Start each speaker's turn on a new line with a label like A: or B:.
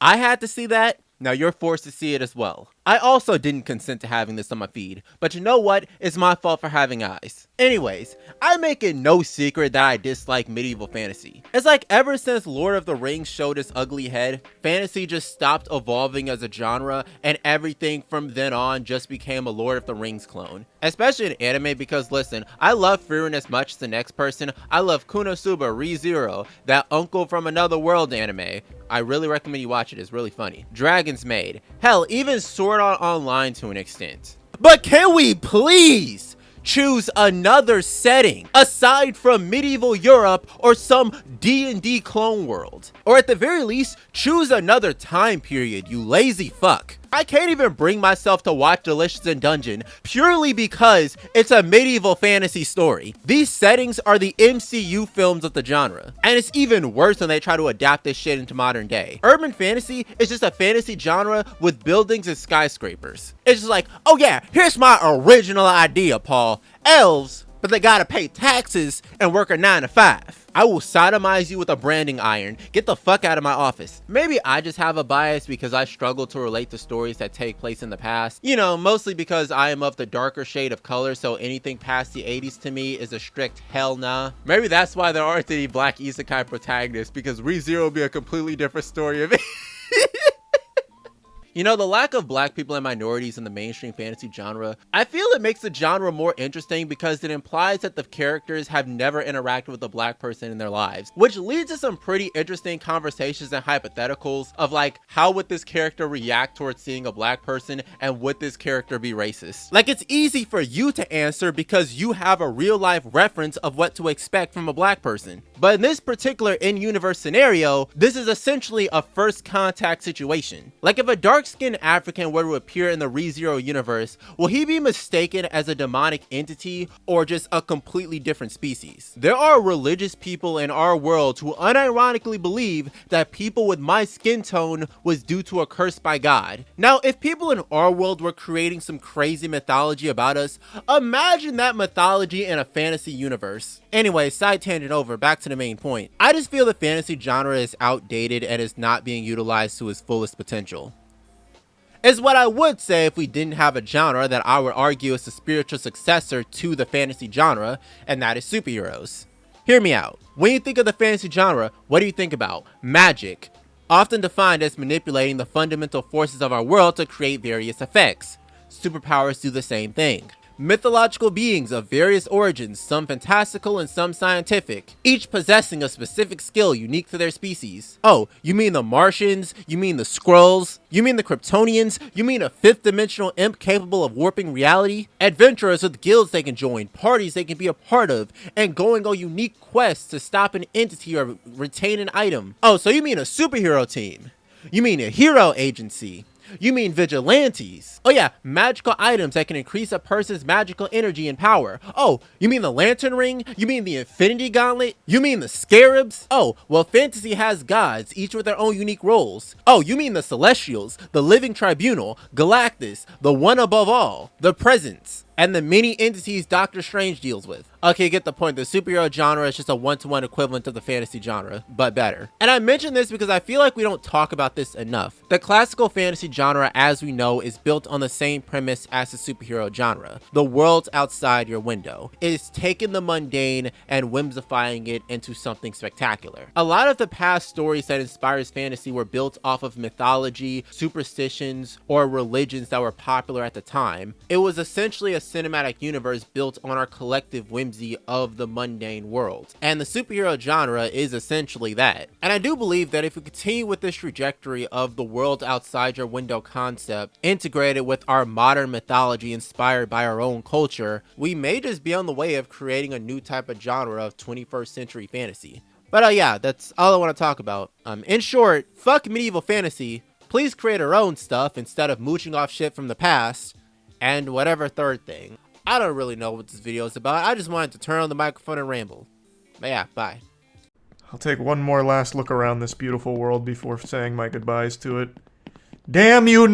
A: I had to see that. Now you're forced to see it as well. I also didn't consent to having this on my feed, but you know what? It's my fault for having eyes. Anyways, I make it no secret that I dislike medieval fantasy. It's like ever since Lord of the Rings showed its ugly head, fantasy just stopped evolving as a genre, and everything from then on just became a Lord of the Rings clone. Especially in anime because listen, I love Frieren as much as the next person. I love Konosuba Re:Zero, that Uncle from Another World anime. I really recommend you watch it, it's really funny. Dragon's Maid. Hell, even Sword Art Online to an extent. But can we please choose another setting aside from medieval Europe or some D&D clone world? Or at the very least, choose another time period, you lazy fuck. I can't even bring myself to watch Delicious in Dungeon purely because it's a medieval fantasy story. These settings are the MCU films of the genre. And it's even worse when they try to adapt this shit into modern day. Urban fantasy is just a fantasy genre with buildings and skyscrapers. It's just like, oh yeah, here's my original idea, Paul. Elves, but they gotta pay taxes and work a 9 to 5. I will sodomize you with a branding iron. Get the fuck out of my office. Maybe I just have a bias because I struggle to relate to stories that take place in the past. You know, mostly because I am of the darker shade of color, so anything past the 80s to me is a strict hell nah. Maybe that's why there aren't any black isekai protagonists, because Re:Zero will be a completely different story of it. You know, the lack of black people and minorities in the mainstream fantasy genre, I feel it makes the genre more interesting because it implies that the characters have never interacted with a black person in their lives, which leads to some pretty interesting conversations and hypotheticals of like, how would this character react towards seeing a black person, and would this character be racist? Like, it's easy for you to answer because you have a real life reference of what to expect from a black person. But in this particular in-universe scenario, this is essentially a first contact situation. Like, if a dark-skinned African were to appear in the Re:Zero universe, will he be mistaken as a demonic entity or just a completely different species? There are religious people in our world who unironically believe that people with my skin tone was due to a curse by God. Now, if people in our world were creating some crazy mythology about us, imagine that mythology in a fantasy universe. Anyway, side tangent over, back to the main point. I just feel the fantasy genre is outdated and is not being utilized to its fullest potential. Is what I would say if we didn't have a genre that I would argue is the spiritual successor to the fantasy genre, and that is superheroes. Hear me out. When you think of the fantasy genre, what do you think about? Magic, often defined as manipulating the fundamental forces of our world to create various effects. Superpowers do the same thing. Mythological beings of various origins, some fantastical and some scientific, each possessing a specific skill unique to their species. Oh, you mean the Martians? You mean the Skrulls? You mean the Kryptonians? You mean a fifth dimensional imp capable of warping reality? Adventurers with guilds they can join, parties they can be a part of, and going on unique quests to stop an entity or retain an item. Oh, so you mean a superhero team? You mean a hero agency? You mean vigilantes? Oh yeah, magical items that can increase a person's magical energy and power. Oh, you mean the Lantern Ring? You mean the Infinity Gauntlet? You mean the Scarabs? Oh, well, fantasy has gods, each with their own unique roles. Oh, you mean the Celestials, the Living Tribunal, Galactus, the One Above All, the Presence, and the many entities Doctor Strange deals with. Okay, get the point. The superhero genre is just a one-to-one equivalent of the fantasy genre, but better. And I mention this because I feel like we don't talk about this enough. The classical fantasy genre, as we know, is built on the same premise as the superhero genre. The world's outside your window. It is taking the mundane and whimsifying it into something spectacular. A lot of the past stories that inspires fantasy were built off of mythology, superstitions, or religions that were popular at the time. It was essentially a cinematic universe built on our collective whimsy of the mundane world, and the superhero genre is essentially that. And I do believe that if we continue with this trajectory of the world outside your window concept integrated with our modern mythology inspired by our own culture, we may just be on the way of creating a new type of genre of 21st century fantasy. But yeah, that's all I want to talk about. In short, fuck medieval fantasy. Please create our own stuff instead of mooching off shit from the past, and whatever third thing. I don't really know what this video is about. I just wanted to turn on the microphone and ramble. But yeah, bye.
B: I'll take one more last look around this beautiful world before saying my goodbyes to it. Damn you,